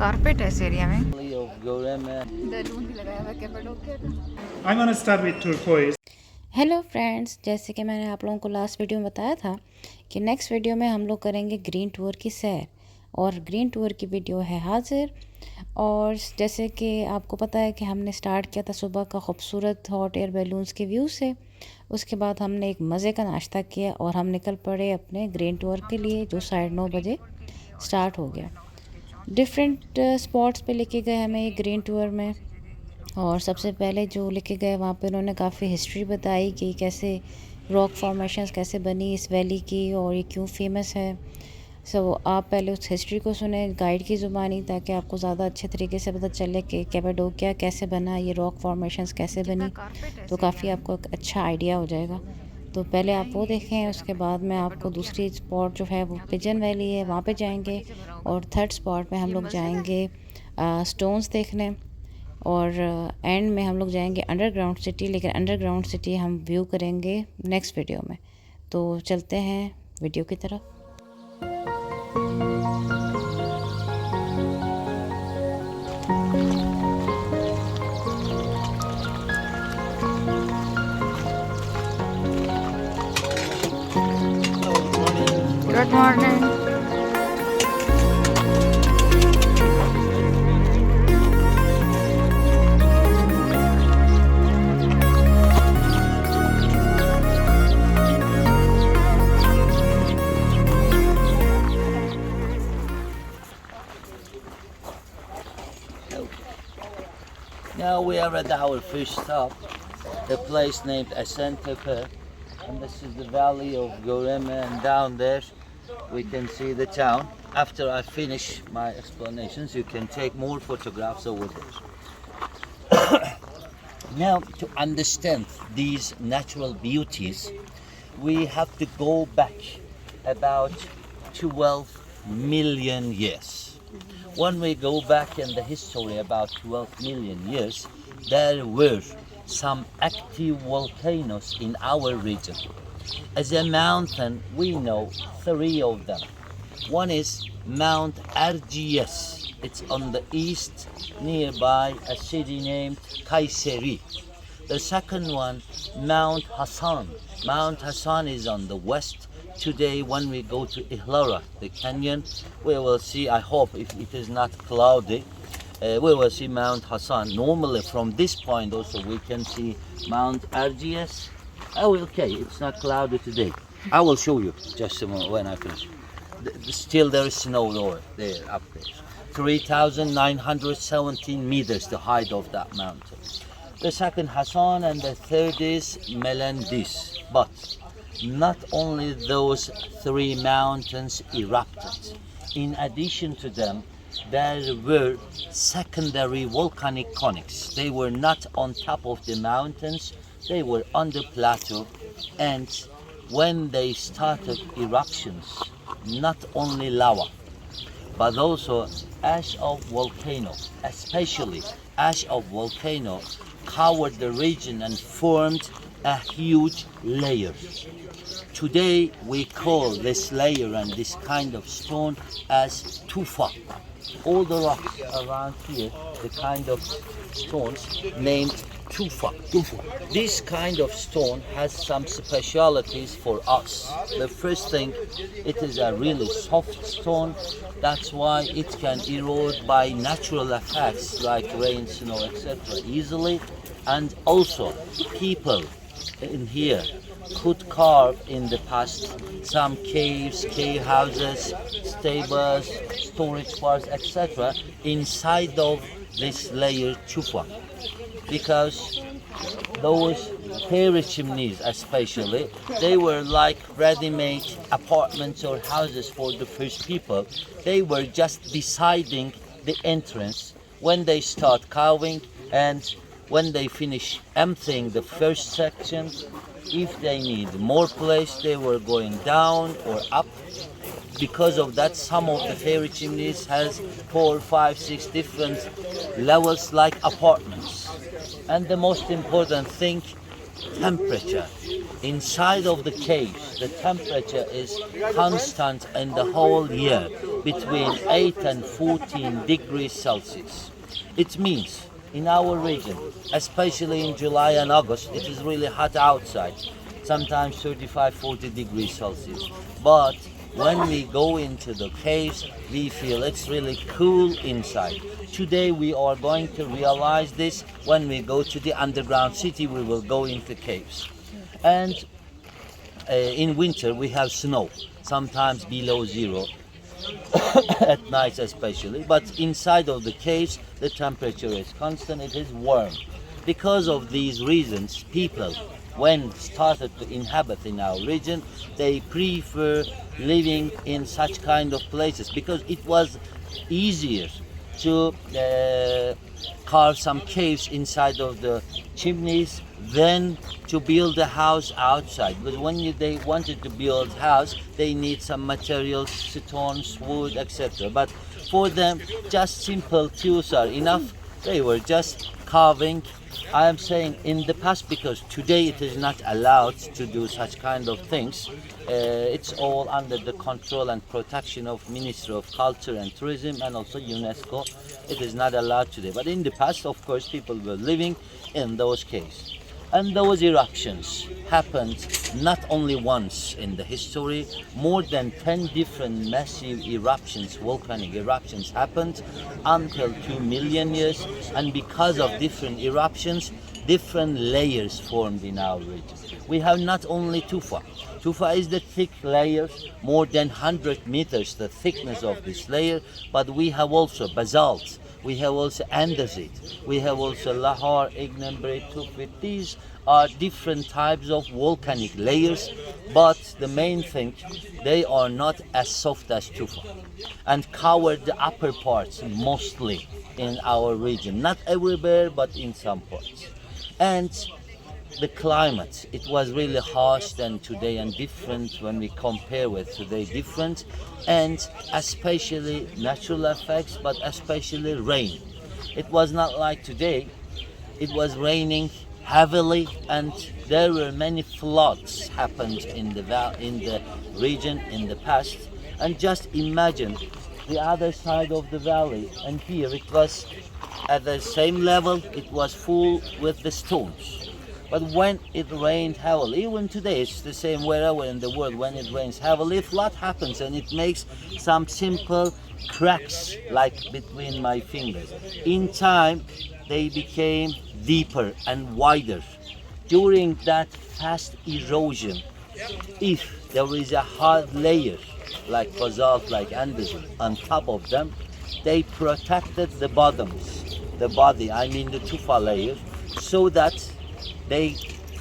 Carpet है इस area में। बैलून भी लगाया हुआ है कैपाडोकिया का। I'm gonna start with turquoise. Hello friends, जैसे कि मैंने आप लोगों को लास्ट वीडियो में बताया था कि नेक्स्ट वीडियो में हम लोग करेंगे ग्रीन टूर की सैर, और ग्रीन टूर की वीडियो है हाजिर। और जैसे कि आपको पता है कि हमने स्टार्ट किया था सुबह का खूबसूरत हॉट एयर बैलून्स के व्यू से। उसके बाद हमने एक मज़े का नाश्ता किया और हम निकल पड़े अपने ग्रीन टूर के लिए, जो 9:30 बजे स्टार्ट हो गया। डिफरेंट स्पॉट्स पे लेके गए हमें ये ग्रीन टूर में। और सबसे पहले जो लेके गए वहाँ पे उन्होंने काफ़ी हिस्ट्री बताई कि कैसे रॉक फॉर्मेशंस कैसे बनी इस वैली की और ये क्यों फेमस है। आप पहले उस हिस्ट्री को सुने गाइड की ज़ुबानी, ताकि आपको ज़्यादा अच्छे तरीके से पता चले कि कैपाडोकिया कैसे बना, ये रॉक फॉर्मेशंस कैसे बनी, तो काफ़ी आपको एक अच्छा आइडिया हो जाएगा। तो पहले आप वो देखें, उसके बाद में आपको दूसरी स्पॉट जो है वो पिजन वैली है, वहाँ पे जाएंगे। और थर्ड स्पॉट में हम लोग जाएंगे स्टोन्स देखने, और एंड में हम लोग जाएंगे अंडरग्राउंड सिटी। लेकिन अंडरग्राउंड सिटी हम व्यू करेंगे नेक्स्ट वीडियो में। तो चलते हैं वीडियो की तरफ। Good morning. Now we are at our first stop, the place named Tepe, and this is the valley of Goreme, and down there we can see the town. After I finish my explanations, you can take more photographs over there. Now, to understand these natural beauties, we have to go back about 12 million years. When we go back in the history about 12 million years, there were some active volcanoes in our region. As a mountain, we know 3 of them. One is Mount Erciyes. It's on the east, nearby a city named Kayseri. The second one, Mount Hassan. Mount Hassan is on the west. Today, when we go to Ihlara, the canyon, we will see, I hope if it is not cloudy, we will see Mount Hassan. Normally from this point also we can see Mount Erciyes. Oh, okay, it's not cloudy today. I will show you just a moment when I finish. Still there is snow over there, up there. 3,917 meters the height of that mountain. The second Hassan, and the third is Melendis. But not only those 3 mountains erupted. In addition to them, there were secondary volcanic conics. They were not on top of the mountains, they were on the plateau. And when they started eruptions, not only lava, but also ash of volcano, especially ash of volcano, covered the region and formed a huge layer. Today we call this layer and this kind of stone as tufa. All the rocks around here, the kind of stones named tufa. This kind of stone has some specialities for us. The first thing, it is a really soft stone. That's why it can erode by natural effects like rain, snow, etc. easily. And also people in here could carve in the past some caves, cave houses, stables, storage parts, etc. inside of this layer tufa, because those fairy chimneys especially, they were like ready-made apartments or houses for the first people. They were just deciding the entrance when they start carving, and when they finish emptying the first section, if they need more place, they were going down or up. Because of that, some of the fairy chimneys has 4, 5, 6 different levels like apartments. And the most important thing, temperature. inside of the caves, the temperature is constant in the whole year, between 8 and 14 degrees Celsius. It means in our region, especially in July and August, it is really hot outside, sometimes 35, 40 degrees Celsius. But when we go into the caves, we feel it's really cool inside. Today we are going to realize this when we go to the underground city. We will go into caves. And in winter we have snow, sometimes below zero, at night especially. But inside of the caves, the temperature is constant, it is warm. Because of these reasons, people, when started to inhabit in our region, they prefer living in such kind of places because it was easier to carve some caves inside of the chimneys than to build a house outside. Because when they wanted to build a house, they need some materials, stones, wood, etc. But for them, just simple tools are enough. They were just carving. I am saying in the past because today it is not allowed to do such kind of things. It's all under the control and protection of Ministry of Culture and Tourism and also UNESCO. It is not allowed today. But in the past, of course, people were living in those caves. And those eruptions happened not only once in the history, more than 10 different massive eruptions, volcanic eruptions happened until 2 million years. And because of different eruptions, different layers formed in our region. We have not only tufa. Tufa is the thick layer, more than 100 meters the thickness of this layer, but we have also basalt. We have also andesite, we have also lahar, ignimbrite, tufite. These are different types of volcanic layers, but the main thing, they are not as soft as tufa and cover the upper parts mostly in our region. Not everywhere, but in some parts. And the climate, it was really harsh than today and different when we compare with today, different, and especially natural effects, but especially rain. It was not like today. It was raining heavily and there were many floods happened in the region in the past. And just imagine the other side of the valley, and here it was at the same level, it was full with the stones. But when it rained heavily, even today it's the same wherever in the world, when it rains heavily, flood happens and it makes some simple cracks like between my fingers. In time, they became deeper and wider. During that fast erosion, if there is a hard layer like basalt, like andesite on top of them, they protected the bottoms, the body, I mean the tufa layer, so that they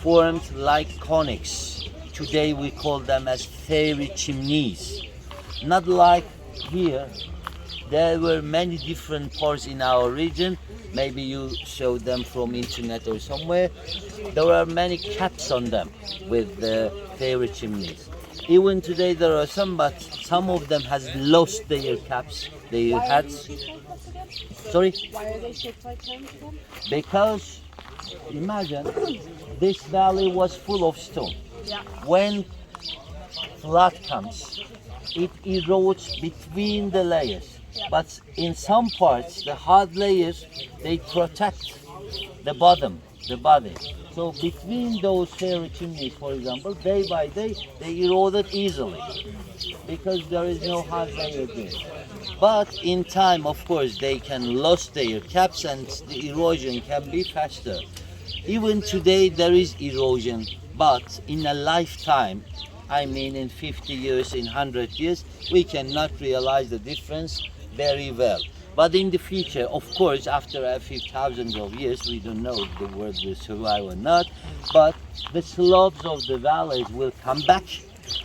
formed like conics. Today we call them as fairy chimneys. Not like here. There were many different parts in our region. Maybe you showed them from internet or somewhere. There are many caps on them with the fairy chimneys. Even today there are some, but some of them has lost their caps, their hats. Sorry? Why are they shaped like cones again? Because imagine this valley was full of stone. Yeah. When flood comes, it erodes between the layers. Yeah. But in some parts, the hard layers, they protect the bottom, the body. So between those fairy chimneys, for example, day by day, they eroded easily because there is no hard layer there. But in time, of course, they can lose their caps and the erosion can be faster. Even today, there is erosion, but in a lifetime, I mean in 50 years, in 100 years, we cannot realize the difference very well. But in the future, of course, after a few thousands of years, we don't know if the world will survive or not, but the slopes of the valleys will come back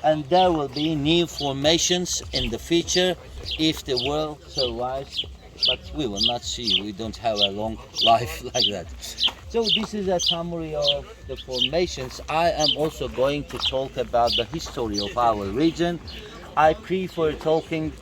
and there will be new formations in the future if the world survives, but we will not see. We don't have a long life like that. So this is a summary of the formations. I am also going to talk about the history of our region. I prefer talking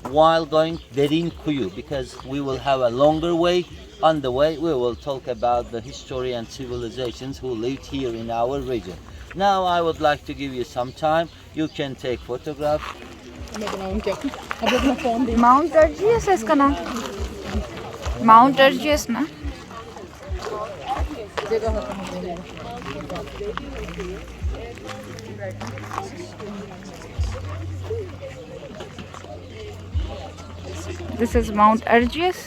while going Derin Kuyu because we will have a longer way. On the way, we will talk about the history and civilizations who lived here in our region. Now I would like to give you some time. You can take photographs. Mount Erciyes है इसका नाम, mount अर्जियस ना। This is Mount Argius.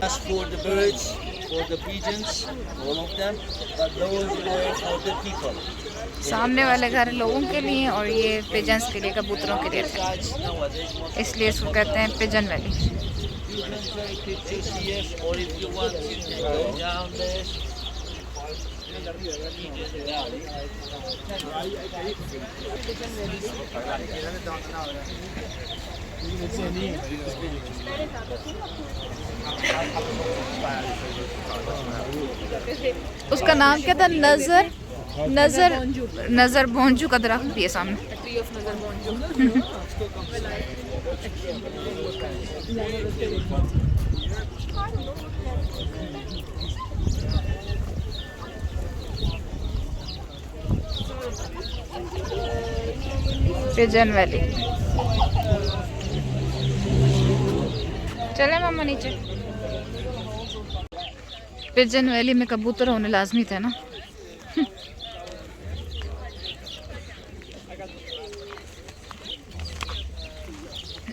As for the birds, for the pigeons, all of them, but those were for the people. सामने वाले घर लोगों के लिए और ये पिजन्स के लिए, कबूतरों के लिए थे, Guys, nowadays, most इसलिए इसको कहते हैं pigeon valley. you can take pictures here, or if you want, you can go down there. Pigeon Valley. उसका नाम क्या था? नजर नजर नजर बोंजू का दरख्त भी है सामने। Pigeon valley. चले मामा नीचे। पिजन वैली में कबूतर होने लाजमी थे ना।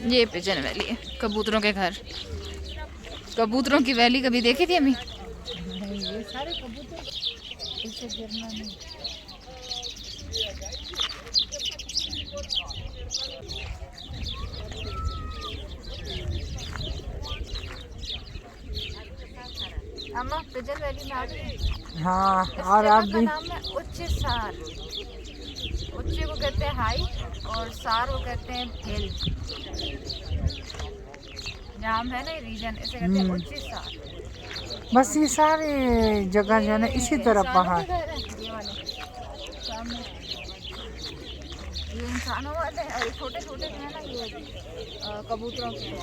ये पिजन वैली है, कबूतरों के घर। कबूतरों की वैली कभी देखी थी अम्मी? ये सारे कबूतर इससे गिरना नहीं। अम्मा पिजन वैली में आ गई। हाँ, इस और जगह आप का भी नाम है उच्च सार। उच्च को कहते हैं हाई और सार को कहते हैं हिल। जहाँ हम है ना रीजन, इसे कहते हैं उच्च सार। बस ये सारे जगह जो है ना इसी तरह पहाड़। ये वाले सामने ये इंसानों वाले हैं और ये छोटे छोटे जो है ना ये कबूतरों के हैं।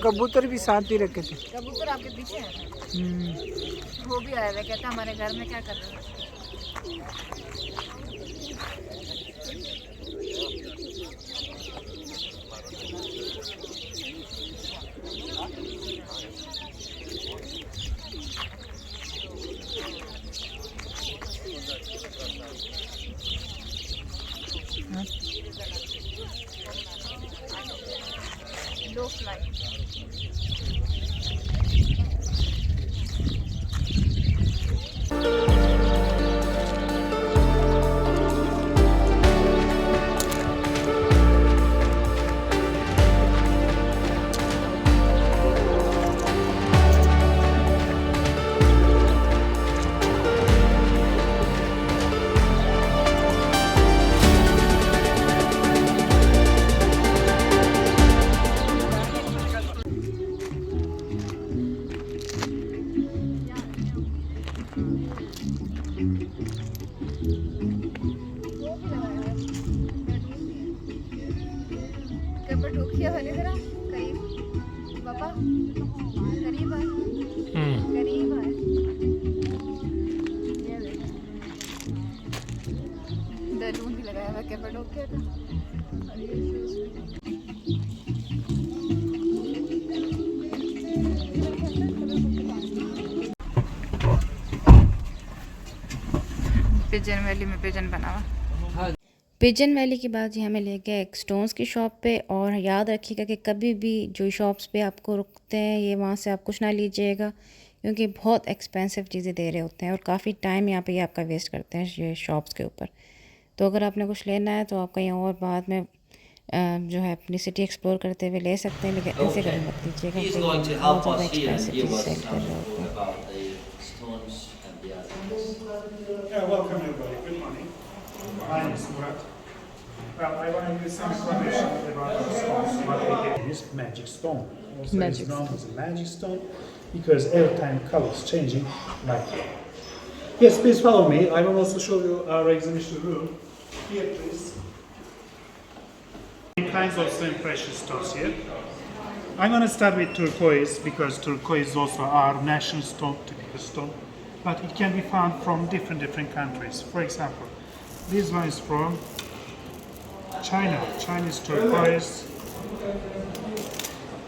कबूतर भी साथ ही रखे थे। कबूतर आपके पीछे हैं। वो भी आया हुआ कहता हमारे घर में क्या कर रहे हैं। लो फ्लाई। कैपाडोसिया वाले जरा करीब पापा, करीब है, करीब है। ये देख, बैलून भी लगाया हुआ है कैपाडोसिया का। और ये शूज पिजन वैली में पिजन बना हुआ। पिजन वैली के बाद ये हमें ले गया एक स्टोन्स की शॉप पे। और याद रखिएगा कि कभी भी जो शॉप्स पे आपको रुकते हैं ये वहाँ से आप कुछ ना लीजिएगा, क्योंकि बहुत एक्सपेंसिव चीज़ें दे रहे होते हैं और काफ़ी टाइम यहाँ पे ये आपका वेस्ट करते हैं ये शॉप्स के ऊपर। तो अगर आपने कुछ लेना है तो आप कहीं और बाद में जो है अपनी सिटी एक्सप्लोर करते हुए ले सकते हैं, लेकिन इनसे कभी मत लीजिएगा He's क्योंकि going to ये help बहुत ज़्यादा us here and expensive give चीज़ us सेल कर रहे होते हैं। about the stones and the others. Yeah, welcome everybody. Good morning. My name is Murat. Well, I want to give some information about the stones. What we get is magic stone. Also Magic it's known as a magic stone because every time color is changing like that. Yes, please follow me. I will also show you our exhibition room. Here, please. Kinds of same precious stones here. I'm going to start with turquoise because turquoise is also our national stone, typical stone, but it can be found from different countries. For example, this one is from China, Chinese turquoise.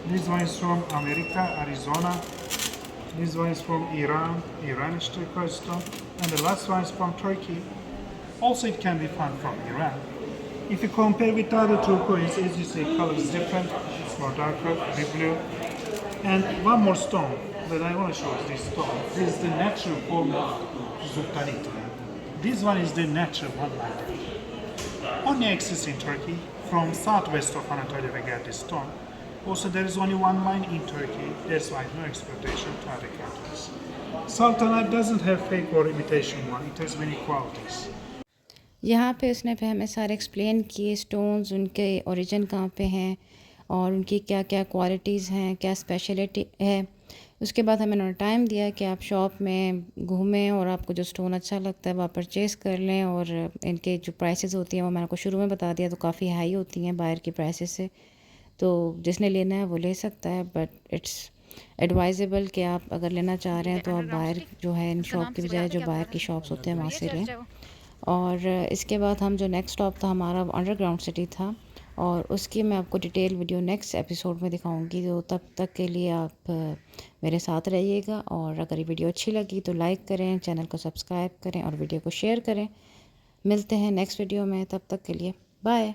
This one is from America, Arizona. This one is from Iran, Iranish turquoise stone, and the last one is from Turkey. Also, it can be found from Iran. If you compare with other turquoise, as you see, color is different. It's more darker, deep blue. And one more stone that I want to show is this stone. This is the natural form of zuftarit. This one is the natural one like that. Only exists in Turkey. From southwest of Anatolia we get this stone. Also, there is only one mine in Turkey. That's why no exportation to other countries. Sultanate doesn't have fake or imitation one. It has many qualities. यहाँ पे उसने फिर हमें सारे explain किए stones, उनके origin कहाँ पे हैं और उनकी क्या क्या क्वालिटीज़ हैं, क्या स्पेशलिटी है। उसके बाद हमें उन्होंने टाइम दिया कि आप शॉप में घूमें और आपको जो स्टोन अच्छा लगता है वो आप परचेज़ कर लें। और इनके जो प्राइसेस होती हैं वो मैंने आपको शुरू में बता दिया, तो काफ़ी हाई होती हैं बाहर की प्राइसेस से। तो जिसने लेना है वो ले सकता है, बट इट्स एडवाइजेबल कि आप अगर लेना चाह रहे हैं तो आप बाहर जो है इन शॉप की बजाय जो बाहर की शॉप्स होते हैं वहाँ से लें। और इसके बाद हम जो नेक्स्ट स्टॉप था हमारा अंडरग्राउंड सिटी था, और उसकी मैं आपको डिटेल वीडियो नेक्स्ट एपिसोड में दिखाऊंगी। तो तब तक के लिए आप मेरे साथ रहिएगा, और अगर ये वीडियो अच्छी लगी तो लाइक करें, चैनल को सब्सक्राइब करें और वीडियो को शेयर करें। मिलते हैं नेक्स्ट वीडियो में, तब तक के लिए बाय।